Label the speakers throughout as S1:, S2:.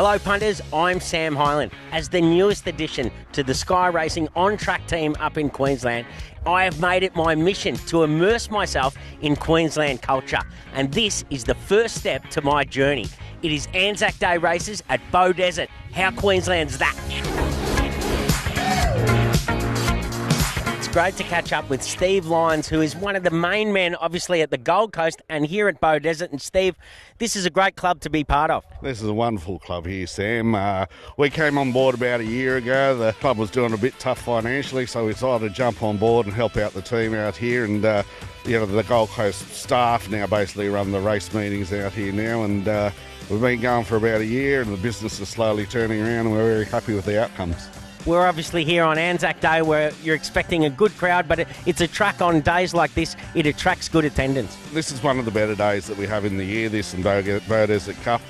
S1: Hello punters, I'm Sam Hyland. As the newest addition to the Sky Racing on-track team up in Queensland, I have made it my mission to immerse myself in Queensland culture. And this is the first step to my journey. It is ANZAC Day Races at Beaudesert. How Queensland's that? It's great to catch up with Steve Lyons, who is one of the main men, obviously, at the Gold Coast and here at Beaudesert. And Steve, this is a great club to be part of.
S2: This is a wonderful club here, Sam. We came on board about a year ago. The club was doing a bit tough financially, so we decided to jump on board and help out the team out here. And the Gold Coast staff now basically run the race meetings out here now. And we've been going for about a year, and the business is slowly turning around, and we're very happy with the outcomes.
S1: We're obviously here on ANZAC Day where you're expecting a good crowd, but it's a track on days like this. It attracts good attendance.
S2: This is one of the better days that we have in the year, this and Beaudesert Cup.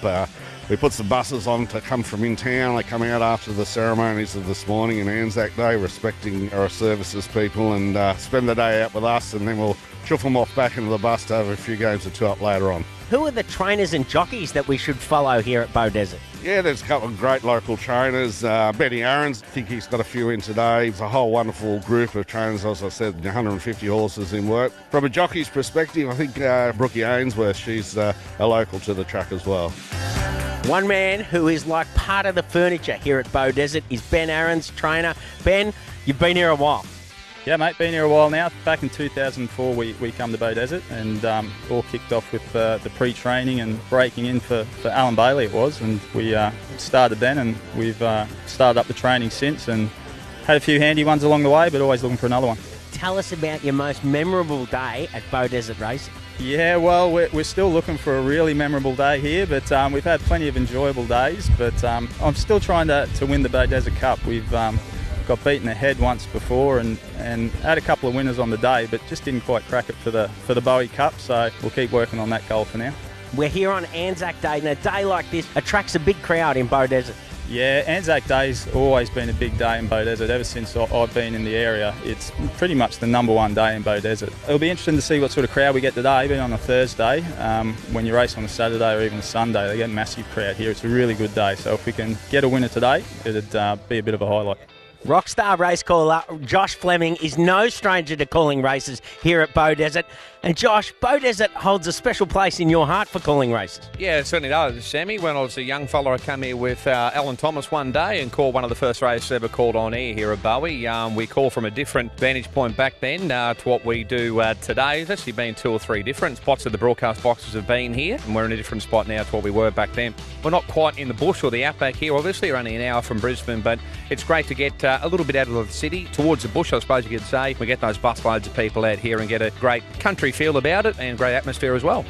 S2: We put some buses on to come from in town. They come out after the ceremonies of this morning in ANZAC Day, respecting our services people, and spend the day out with us, and then we'll chuff them off back into the bus to have a few games or two up later on.
S1: Who are the trainers and jockeys that we should follow here at Beaudesert?
S2: Yeah, there's a couple of great local trainers. Benny Aarons, I think he's got a few in today. It's a whole wonderful group of trainers, as I said, 150 horses in work. From a jockey's perspective, I think Brooke Ainsworth, she's a local to the track as well.
S1: One man who is like part of the furniture here at Beaudesert is Ben Aarons, trainer. Ben, you've been here a while.
S3: Yeah, mate, been here a while now. Back in 2004, we come to Beaudesert, and all kicked off with the pre-training and breaking in for Alan Bailey it was, and we started then, and we've started up the training since, and had a few handy ones along the way, but always looking for another one.
S1: Tell us about your most memorable day at Beaudesert Racing.
S3: Yeah, well, we're still looking for a really memorable day here, but we've had plenty of enjoyable days, but I'm still trying to win the Beaudesert Cup. We've got beaten ahead once before and had a couple of winners on the day, but just didn't quite crack it for the Bowie Cup, so we'll keep working on that goal for now.
S1: We're here on ANZAC Day, and a day like this attracts a big crowd in Beaudesert.
S3: Yeah, ANZAC Day's always been a big day in Beaudesert. Ever since I've been in the area, it's pretty much the number one day in Beaudesert. It'll be interesting to see what sort of crowd we get today, being on a Thursday. When you race on a Saturday or even a Sunday, they get a massive crowd here. It's a really good day, so if we can get a winner today, it'd be a bit of a highlight.
S1: Rockstar race caller Josh Fleming is no stranger to calling races here at Beaudesert. And Josh, Beaudesert holds a special place in your heart for calling races.
S4: Yeah, it certainly does, Sammy. When I was a young fella, I came here with Alan Thomas one day and called one of the first races ever called on air here at Bowie. We call from a different vantage point back then to what we do today. There's actually been 2 or 3 different spots that the broadcast boxes have been here, and we're in a different spot now to what we were back then. We're not quite in the bush or the outback here, obviously. We're only an hour from Brisbane, but it's great to get a little bit out of the city, towards the bush, I suppose you could say. We get those busloads of people out here and get a great country feel about it and great atmosphere as well.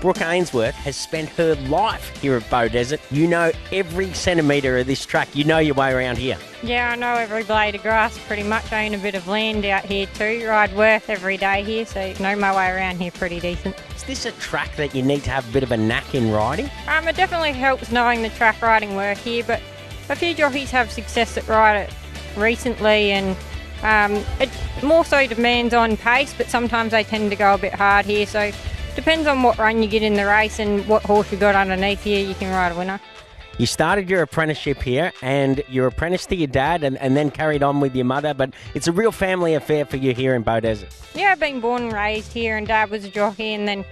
S1: Brooke Ainsworth has spent her life here at Beaudesert. You know every centimetre of this track. You know your way around here.
S5: Yeah, I know every blade of grass pretty much. I own a bit of land out here too. Ride Worth every day here, so I know my way around here pretty decent.
S1: Is this a track that you need to have a bit of a knack in riding?
S5: It definitely helps knowing the track riding work here, but a few jockeys have success at ride it recently, and it more so demands on pace, but sometimes they tend to go a bit hard here, so depends on what run you get in the race and what horse you got underneath here, you can ride a winner.
S1: You started your apprenticeship here, and you're apprenticed to your dad and then carried on with your mother, but it's a real family affair for you here in Beaudesert.
S5: Yeah, I've been born and raised here, and Dad was a jockey and then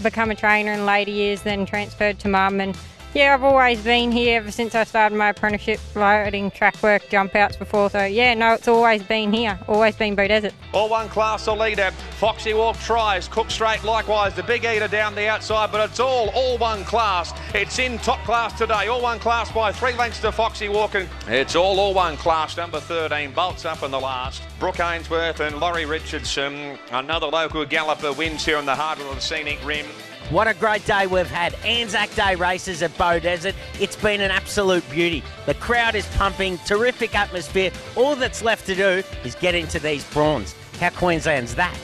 S5: become a trainer in later years, then transferred to Mum, and yeah, I've always been here ever since I started my apprenticeship, riding track work, jump outs before. So yeah, no, it's always been here, always been Beaudesert.
S4: All one class, the leader. Foxy Walk tries. Cook Straight likewise. The Big Eater down the outside, but it's all one class. It's in top class today. All one class by 3 lengths to Foxy Walk. And it's all one class. Number 13 bolts up in the last. Brooke Ainsworth and Laurie Richardson. Another local galloper wins here in the heart of the scenic rim.
S1: What a great day we've had. ANZAC Day Races at Beaudesert. It's been an absolute beauty. The crowd is pumping, terrific atmosphere. All that's left to do is get into these prawns. How Queensland's that?